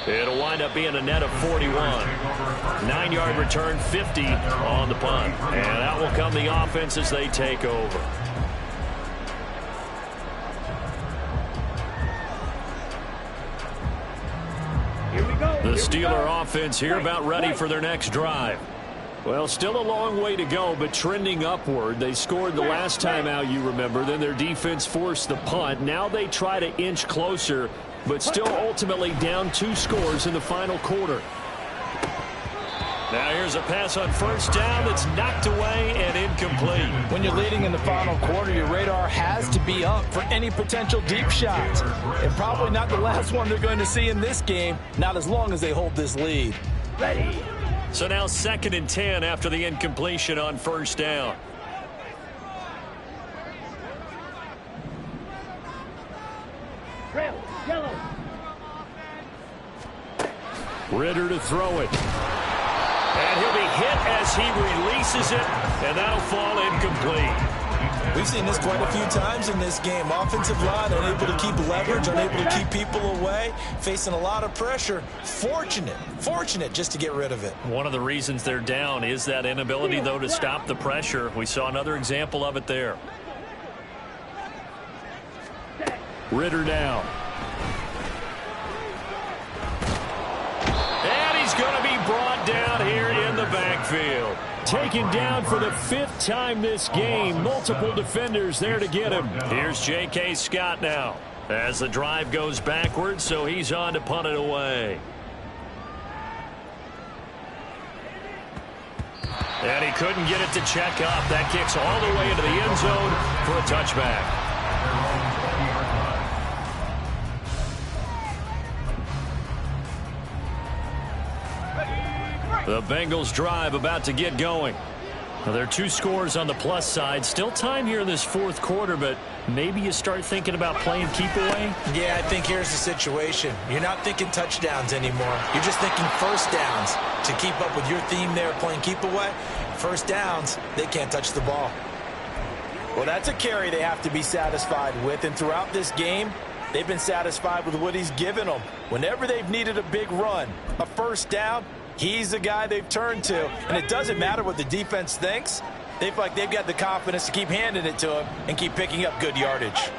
It'll wind up being a net of 41. 9-yard return, 50 on the punt. And out will come the offense as they take over. Here we go. The Steeler offense here about ready for their next drive. Well, still a long way to go, but trending upward. They scored the last time out, you remember. Then their defense forced the punt. Now they try to inch closer, but still ultimately down 2 scores in the final quarter. Now here's a pass on first down that's knocked away and incomplete. When you're leading in the final quarter, your radar has to be up for any potential deep shots. And probably not the last one they're going to see in this game, not as long as they hold this lead. Ready. So now 2nd and 10 after the incompletion on first down. Red, yellow. Ritter to throw it. And he'll be hit as he releases it, and that'll fall incomplete. We've seen this quite a few times in this game. Offensive line unable to keep leverage, unable to keep people away, facing a lot of pressure. Fortunate just to get rid of it. One of the reasons they're down is that inability, though, to stop the pressure. We saw another example of it there. Ritter down. And he's going to be brought down here in the backfield. Taken down for the 5th time this game. Multiple defenders there to get him. Here's J.K. Scott now as the drive goes backwards, so he's on to punt it away. And he couldn't get it to check up. That kicks all the way into the end zone for a touchback. The Bengals drive about to get going. Now, there are 2 scores on the plus side. Still time here in this 4th quarter, but maybe you start thinking about playing keep away. Yeah, I think here's the situation. You're not thinking touchdowns anymore. You're just thinking first downs. To keep up with your theme there, playing keep away, first downs, they can't touch the ball. Well, that's a carry they have to be satisfied with, and throughout this game, they've been satisfied with what he's given them. Whenever they've needed a big run, a first down, he's the guy they've turned to. And it doesn't matter what the defense thinks. They feel like they've got the confidence to keep handing it to him and keep picking up good yardage.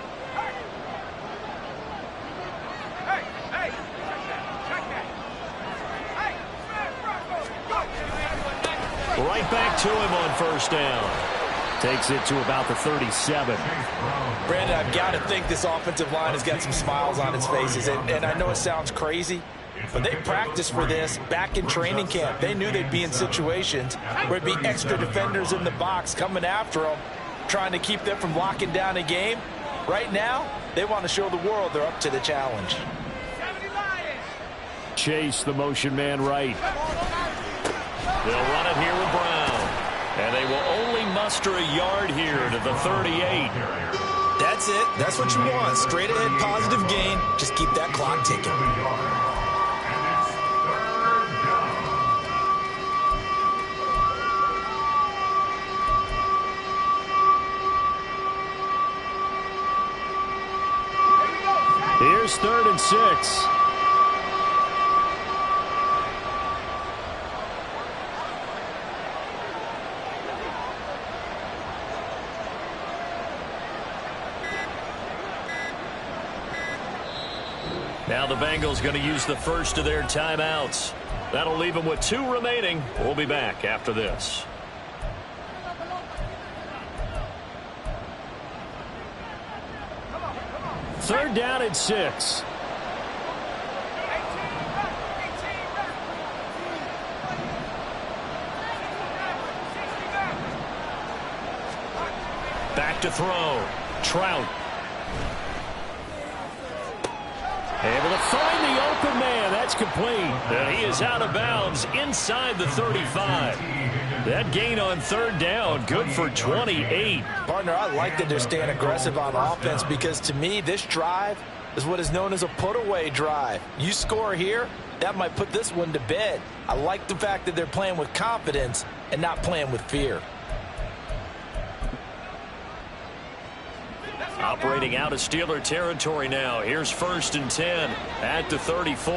Right back to him on first down. Takes it to about the 37. Brandon, I've got to think this offensive line has got some smiles on its faces. And I know it sounds crazy, but they practiced for this back in training camp. They knew they'd be in situations where it'd be extra defenders in the box coming after them, trying to keep them from locking down a game. Right now, they want to show the world they're up to the challenge. Chase the motion man right. They'll run it here with Brown. And they will only muster a yard here to the 38. That's it. That's what you want. Straight ahead positive gain. Just keep that clock ticking. Here's 3rd and 6. Now the Bengals going to use the first of their timeouts. That'll leave them with 2 remaining. We'll be back after this. Third down and 6. Back to throw. Trout. Able to find the open man. That's complete. And he is out of bounds inside the 35. That gain on 3rd down, good for 28. Partner, I like that they're staying aggressive on offense because to me, this drive is what is known as a put-away drive. You score here, that might put this one to bed. I like the fact that they're playing with confidence and not playing with fear. Operating out of Steeler territory now. Here's 1st and 10 at the 34.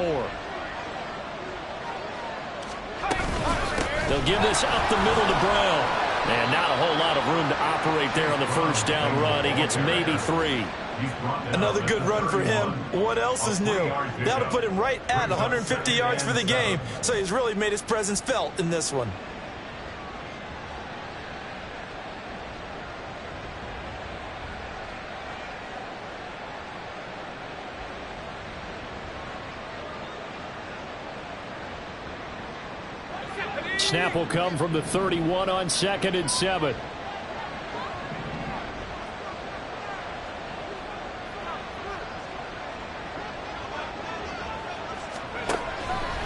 They'll give this up the middle to Brown. And not a whole lot of room to operate there on the first down run. He gets maybe 3. Another good run for him. What else is new? That'll put him right at 150 yards for the game. So he's really made his presence felt in this one. snap will come from the 31 on 2nd and 7.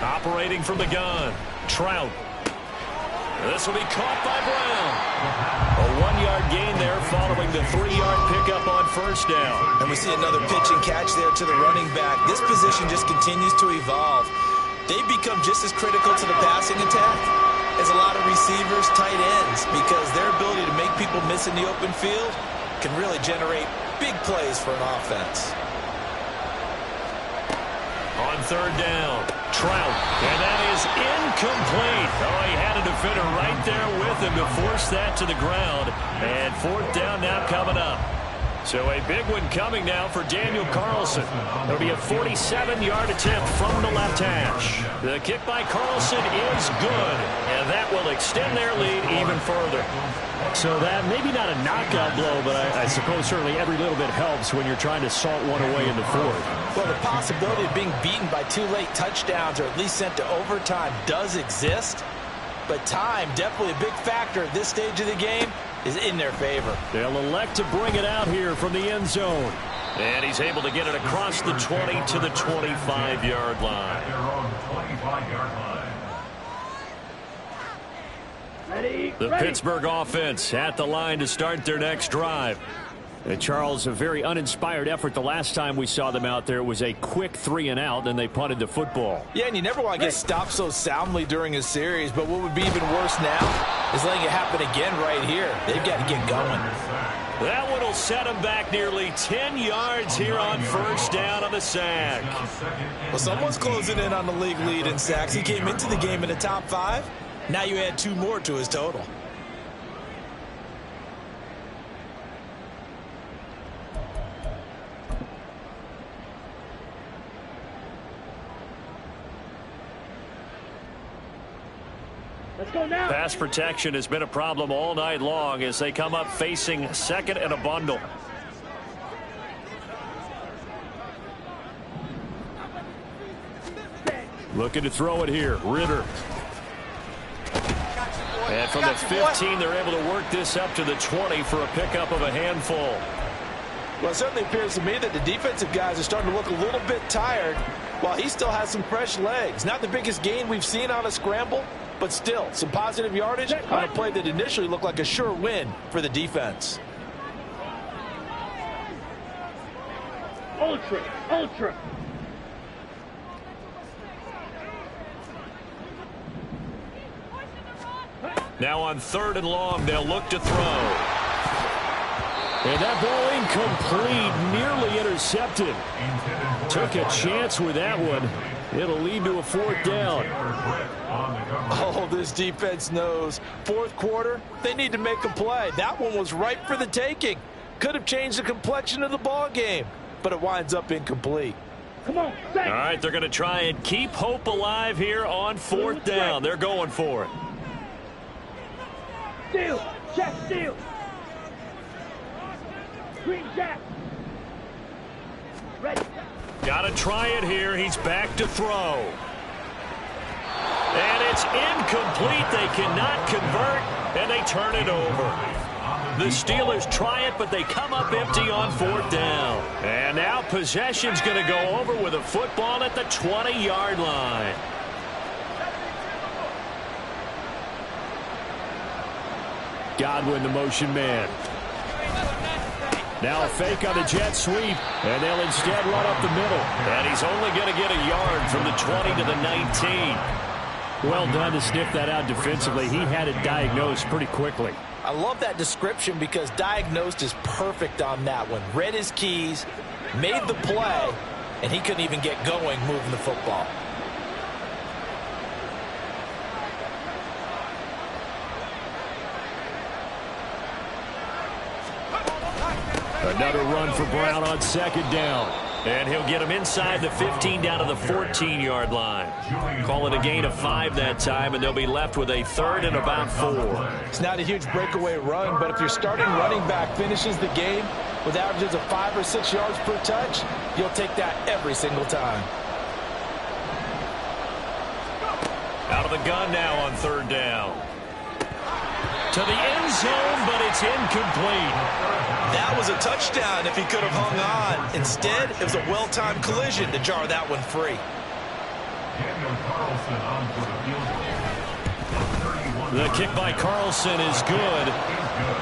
Operating from the gun, Trout. This will be caught by Brown. A 1-yard gain there following the 3-yard pickup on first down. And we see another pitch and catch there to the running back. This position just continues to evolve. They've become just as critical to the passing attack as a lot of receivers, tight ends, because their ability to make people miss in the open field can really generate big plays for an offense. On third down, Trout, and that is incomplete. Oh, he had a defender right there with him to force that to the ground. And 4th down now coming up. So a big one coming now for Daniel Carlson. It'll be a 47-yard attempt from the left hash. The kick by Carlson is good, and that will extend their lead even further. So that maybe not a knockout blow, but I suppose certainly every little bit helps when you're trying to salt one away in the 4th. Well, the possibility of being beaten by 2 late touchdowns or at least sent to overtime does exist, but time, definitely a big factor at this stage of the game, is in their favor. They'll elect to bring it out here from the end zone. And he's able to get it across the 20 to the 25-yard line. Their own 25-yard line. Ready, The ready. Pittsburgh offense at the line to start their next drive. And Charles, a very uninspired effort the last time we saw them out there. It was a quick 3-and-out, and they punted the football. Yeah, and you never want to get stopped so soundly during a series, but what would be even worse now is letting it happen again right here. They've got to get going. That one will set him back nearly 10 yards here on first down on the sack. Well, someone's closing in on the league lead in sacks. He came into the game in the top 5. Now you add 2 more to his total. Let's go now. Pass protection has been a problem all night long as they come up facing 2nd and a bundle. Looking to throw it here. Ritter. And from the 15, they're able to work this up to the 20 for a pickup of a handful. Well, it certainly appears to me that the defensive guys are starting to look a little bit tired while he still has some fresh legs. Not the biggest gain we've seen on a scramble, but still some positive yardage on a play that initially looked like a sure win for the defense. Ultra, ultra. Now on 3rd and long, they'll look to throw. And that ball incomplete, nearly intercepted. Took a chance with that one. It'll lead to a 4th down. Oh, this defense knows. 4th quarter, they need to make a play. That one was ripe for the taking. Could have changed the complexion of the ball game, but it winds up incomplete. Come on, All right, they're going to try and keep hope alive here on 4th down. They're going for it. Steal, check, steal. Green jack. Ready. Got to try it here. He's back to throw. And it's incomplete. They cannot convert, and they turn it over. The Steelers try it, but they come up empty on 4th down. And now possession's going to go over with a football at the 20-yard line. Godwin, the motion man. Now a fake on the jet sweep, and they'll instead run up the middle. And he's only going to get a yard from the 20 to the 19. Well done to sniff that out defensively. He had it diagnosed pretty quickly. I love that description because diagnosed is perfect on that one. Read his keys, made the play, and he couldn't even get going moving the football. Another run for Brown on 2nd down. And he'll get him inside the 15 down to the 14-yard line. Call it a gain of 5 that time, and they'll be left with a 3rd and about 4. It's not a huge breakaway run, but if your starting running back finishes the game with averages of 5 or 6 yards per touch, you'll take that every single time. Out of the gun now on 3rd down. To the end zone, but it's incomplete. That was a touchdown if he could have hung on. Instead, it was a well-timed collision to jar that one free. The kick by Carlson is good.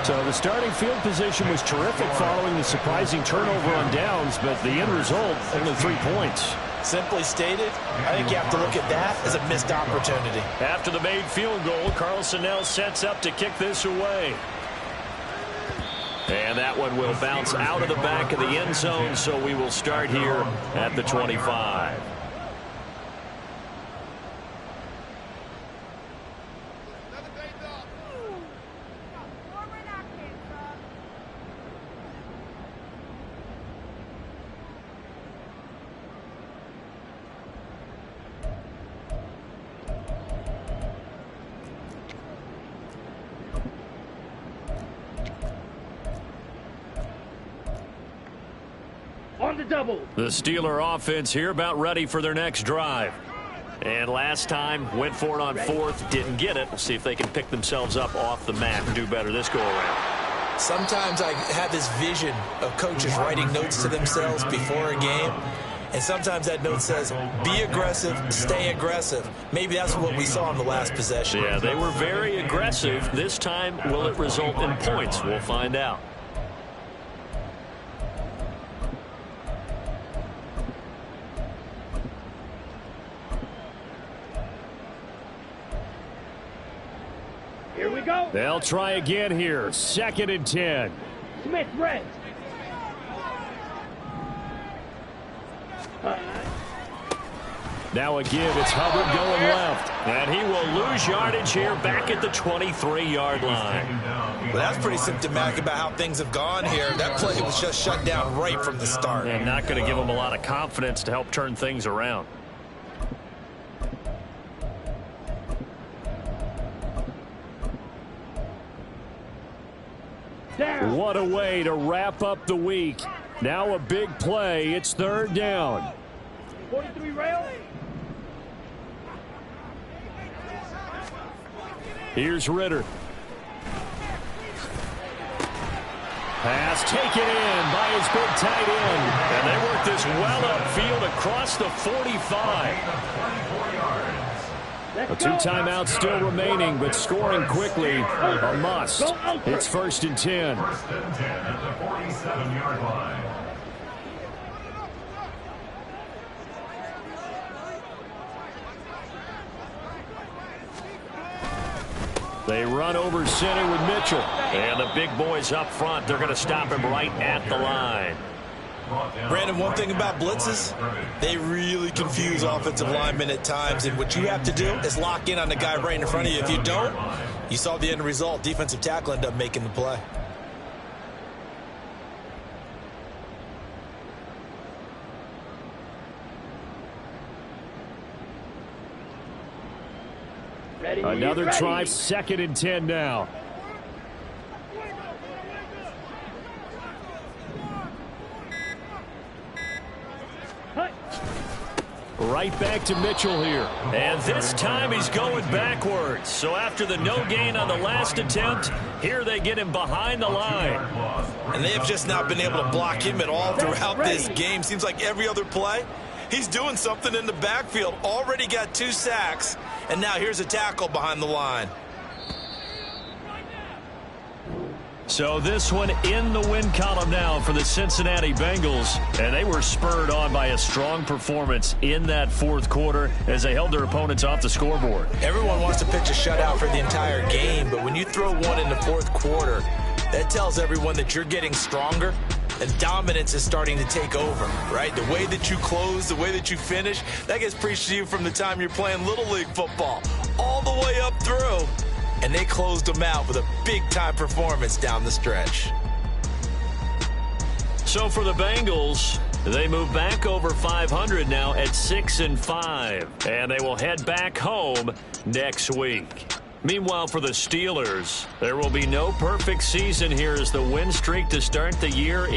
So the starting field position was terrific following the surprising turnover on downs, but the end result, only 3 points. Simply stated, I think you have to look at that as a missed opportunity. After the made field goal, Carlson now sets up to kick this away. And that one will bounce out of the back of the end zone, so we will start here at the 25. On the double. The Steeler offense here about ready for their next drive. And last time, went for it on 4th, didn't get it. We'll see if they can pick themselves up off the mat and do better this go-around. Sometimes I have this vision of coaches writing notes to themselves before a game. And sometimes that note says, be aggressive, stay aggressive. Maybe that's what we saw in the last possession. Yeah, they were very aggressive. This time, will it result in points? We'll find out. Here we go. They'll try again here. 2nd and 10. Smith red. Now a give. It's Hubbard going left. And he will lose yardage here back at the 23-yard line. Well, that's pretty symptomatic about how things have gone here. That play was just shut down right from the start. And not going to give him a lot of confidence to help turn things around. Down. What a way to wrap up the week. Now a big play. It's 3rd down. 43 rail. Here's Ritter. Pass taken in by his big tight end. And they work this well upfield across the 45. A 2 timeouts still remaining, but scoring quickly a must. It's 1st and 10. 1st and 10 at the 47-yard line. They run over center with Mitchell. And the big boys up front, they're going to stop him right at the line. Brandon, one thing about blitzes, they really confuse offensive linemen at times, and what you have to do is lock in on the guy right in front of you. If you don't, you saw the end result. Defensive tackle ended up making the play. Ready, Another ready. try, 2nd and 10 now. Right back to Mitchell here. And this time he's going backwards. So after the no gain on the last attempt, here they get him behind the line. And they have just not been able to block him at all throughout this game. Seems like every other play, he's doing something in the backfield. Already got 2 sacks, and now here's a tackle behind the line. So this one in the win column now for the Cincinnati Bengals. And they were spurred on by a strong performance in that 4th quarter as they held their opponents off the scoreboard. Everyone wants to pitch a shutout for the entire game, but when you throw one in the 4th quarter, that tells everyone that you're getting stronger and dominance is starting to take over, right? The way that you close, the way that you finish, that gets preached to you from the time you're playing Little League football all the way up through. And they closed them out with a big-time performance down the stretch. So for the Bengals, they move back over 500 now at 6-5. And they will head back home next week. Meanwhile, for the Steelers, there will be no perfect season here as the win streak to start the year in